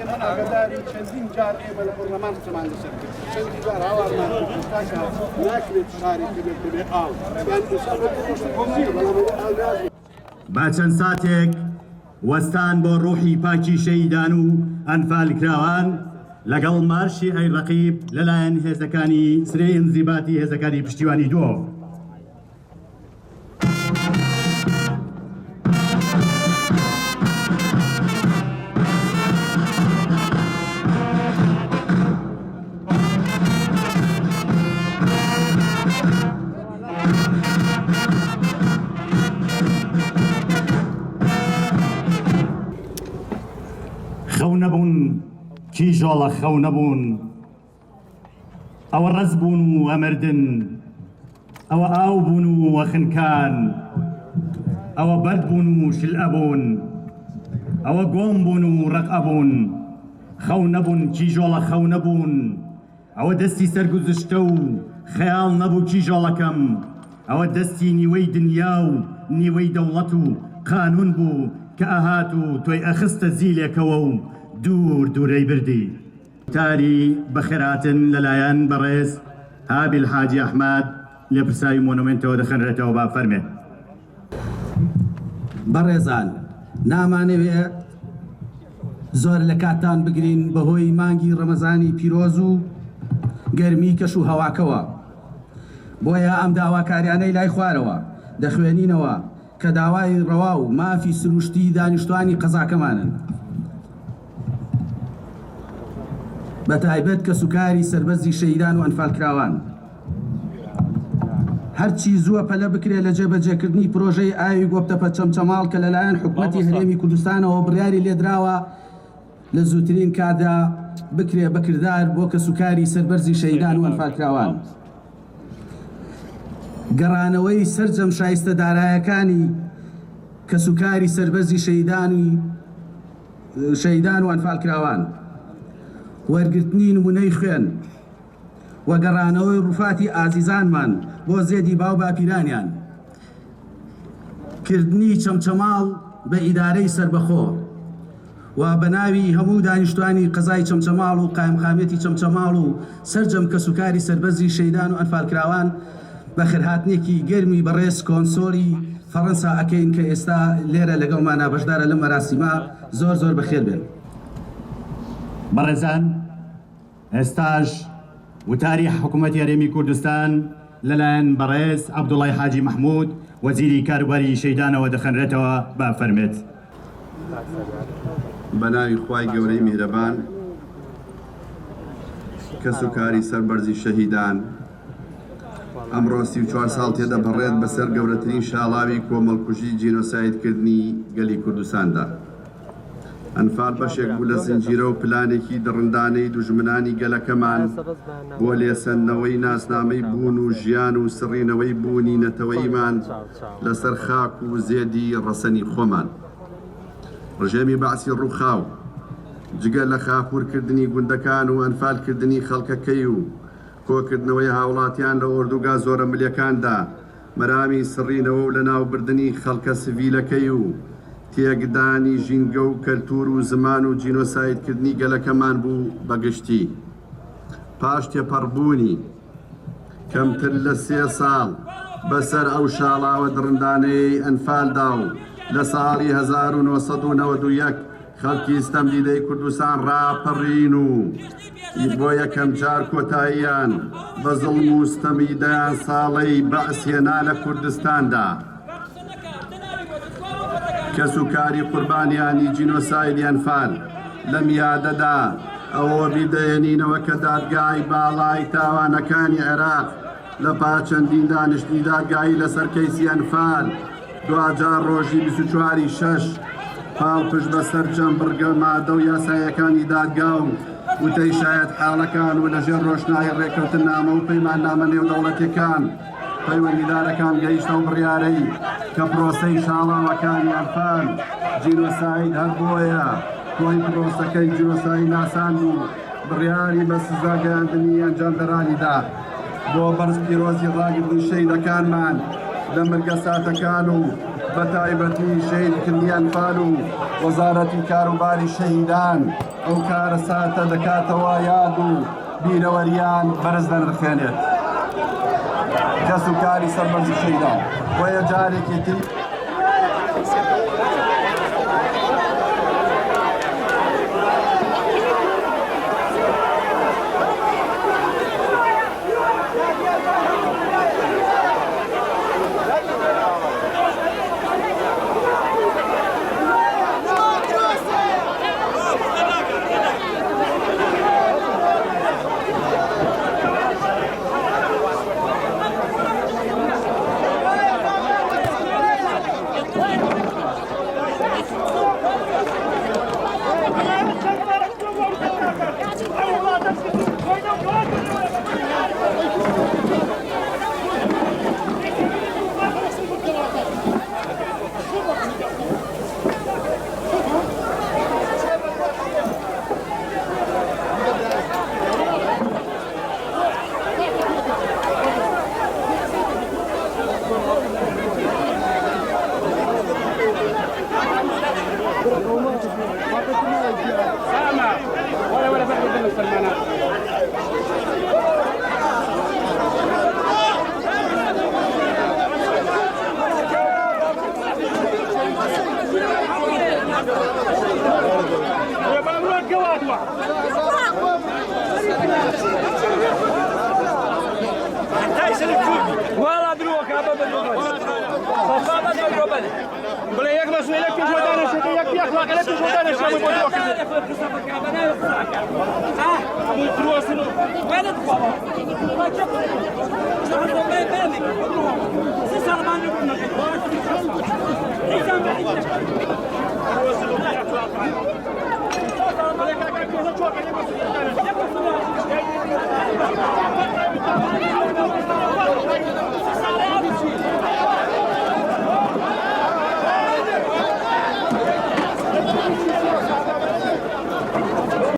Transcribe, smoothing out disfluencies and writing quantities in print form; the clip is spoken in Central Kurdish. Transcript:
من ئاگاداری چەندین جار ئێمە لە پەرلەمان قسەمان لەسەر کرد چەندین جار هاوارمان کردکە ناکرێت شاری بێت ئاو یان با چەند ساتێک وەستان بۆ ڕوحی پاکی شەهیدان و ئەنفالکراوان لەگەڵ مارشی ئەی ڕەقیب لەلایەن هێزەکانی سرەی ئینزیباتی هێزەکانی پشتیوانی دووە. خەو نەبوون کیژۆڵە خەو نەبوون ئەوە ڕەز بوون و ئەمردن ئەوە ئاو بوون و وەخنکان ئەوە بەرد بوون و شلئە بوون ئەوە گۆم بوون و ڕەقە بوون خەو نەبوون کیژۆڵە خەو نەبوون ئەوە دەستی سەرگوزشتە و خەیاڵ نەبوو کیژۆڵەکەم ئەوە دەستی نیوەی دنیا و نیوەی دەوڵەت و قانون بوو کە ئەهات و تۆی ئەخستە زیلێکەوە و دوور دوورەی بردی. تاری بەخێراتن لەلایەن بەڕێز هابیل حاجی ئەحمەد لێ پرساوی مۆنومنتەوە دەخەنرێتەوە با فەرمێ. بەڕێزان نامانەوێ زۆر لە کاتان بگرین بەهۆی مانگی ڕەمەزانی پیرۆز و گەرمی کەش و هەواکەوە بۆیە ئەم داواکاریانەی لای خوارەوە دەخوێنینەوە کە داوای ڕەوا و مافی سروشتی دانیشتوانی قەزاکەمانن بە تایبەت کە سوکاری سەربەرزی شەهیدان و ئەنفالکراوان هەرچی زووە پەلە بکرێت لە جێبەجێکردنی پرۆژەی ئاوی گۆبتەپە چەمچەماڵ کە لەلایەن حکوومەتی هەرێمی کوردستانەوە بڕیاری لێدراوە لە زووترین کاتدا بکرێ بەکردار بۆ کە سوکاری سەربەرزی شەهیدان و ئەنفالکراوان گەڕانەوەی سەرجەم شایستە دارایەکانی کە سوکاری سەربەرزی شەهیدان و ئەنفالکراوان وەرگرتنی نمونەی خوێن و گەڕانەوەی ڕووفاتی ئازیزانمان بۆ زێدی باو باپیرانیان کردنی چەمچەماڵ بە ئیدارەی سربەخۆ و بە ناوی هەموو دانیشتوانی قەزای چەمچەماڵ و قایمقامێتی چەمچەماڵ و سەرجەم کە سوکاری سەربەرزی شەهیدان و ئەنفالکراوان بە خرهاتنێکی گەرمی بەڕێز کۆنسۆلی فەڕەنسا ئەکەین کە ئێستا لێرە لەگەڵمانە بەشدارە لەم مەراسیمە زۆر زۆر بەخێر بێن. بەڕێزان ئێستاش وتاری حکوومەتی هەرێمی کوردستان لەلایەن بەڕێز عەبدوڵڵای حاجی مەحموود وەزیری کاروباری شەهیدانەوە دەخەنرێتەوە با فەرمێت. بە ناوی خوای گەورەی میهرەبان کە سوکاری سەربەرزی شەهیدان ئەمڕۆ 34 ساڵ تێدە بەڕێت بەسەر گەورەترین شاڵاوی کۆمەڵکوژی جینۆسایدکردنی گەلی کوردستاندا. ئەنفال بەشێک بوو لە زنجیرە و پلانێکی دڕندانەی دوژمنانی گەلەکەمان بۆ لێسەندنەوەی ناسنامەی بوون و ژیان و سڕینەوەی بوونی نەتەوەیمان لەسەر خاک و زێدی ڕەسەنی خۆمان. ڕژێمی باسی ڕووخاو جگە لە خاپورکردنی گوندەکان و ئەنفالکردنی خەڵکەکەی و کۆکردنەوەی هاوڵاتیان لە ئۆردوگا زۆرە ملیەکاندا مەرامی سڕینەوە و لە ناوبردنی خەڵکە سڤیلەکەی و تێکدانی ژینگە و کەلتور و زمان و جینۆسایدکردنی گەلەکەمان بوو بەگشتی. پاش تێپەڕبوونی کەمتر لە 3 ساڵ بەسەر ئەو شاڵاوە درندانەی ئەنفالدا و لە ساڵی 1991 خەڵکی ستەمدیدەی کوردستان ڕاپەڕین و بۆ یەکەم جار کۆتاییان بە زڵم و ستەمیدەیان ساڵەی بەعسێنا لە کوردستاندا. کەس و کاری قوربانیانی جینۆسایدی ئەنفال لەم یادەدا ئەوە بیدەێنینەوە کە دادگای باڵای تاوانەکانی عێراق لە پاچەندین دانیشتنی دادگایی لەسەر کەیسی ئەنفال دوجار ڕۆژی 24/6 پاڵپشت بەسەر چەند بڕگە مادە و یاسایەکانی دادگا و وتەی شایەت حاڵەکان و لەژێر ڕۆژناوی ڕێکەوتن نامە و پەیماننامە نێودەوڵەتیەکان پەیوەندیدارەکان گەیشتە و بڕیارەی کە پرۆسەی شاڵاوەکانی ئەنفال جینۆساید هەر بۆیە کۆی پرۆسەکەی جینۆساید ناسان بوو بڕیاری بە سزاگەیاندنی ئەنجامدەرانیدا بۆ بەرز پیرۆزی ڕاگرتنی شەیدەکانمان لە مەرگە ساتەکان و بە تایبەتی شەیدکردنی ئەنفال و وەزارەتی کاروباری شەهیدان ئەو کارە ساتە دەکاتەوە یاد و بیرەوەریان بەرز دەنرخێنێت. کەس و کاری سەربەرزی شەیدان بۆیە جارێکی تر بلا یک مسئله که جدانه شده یک اخلاق که جدانه شده بود بود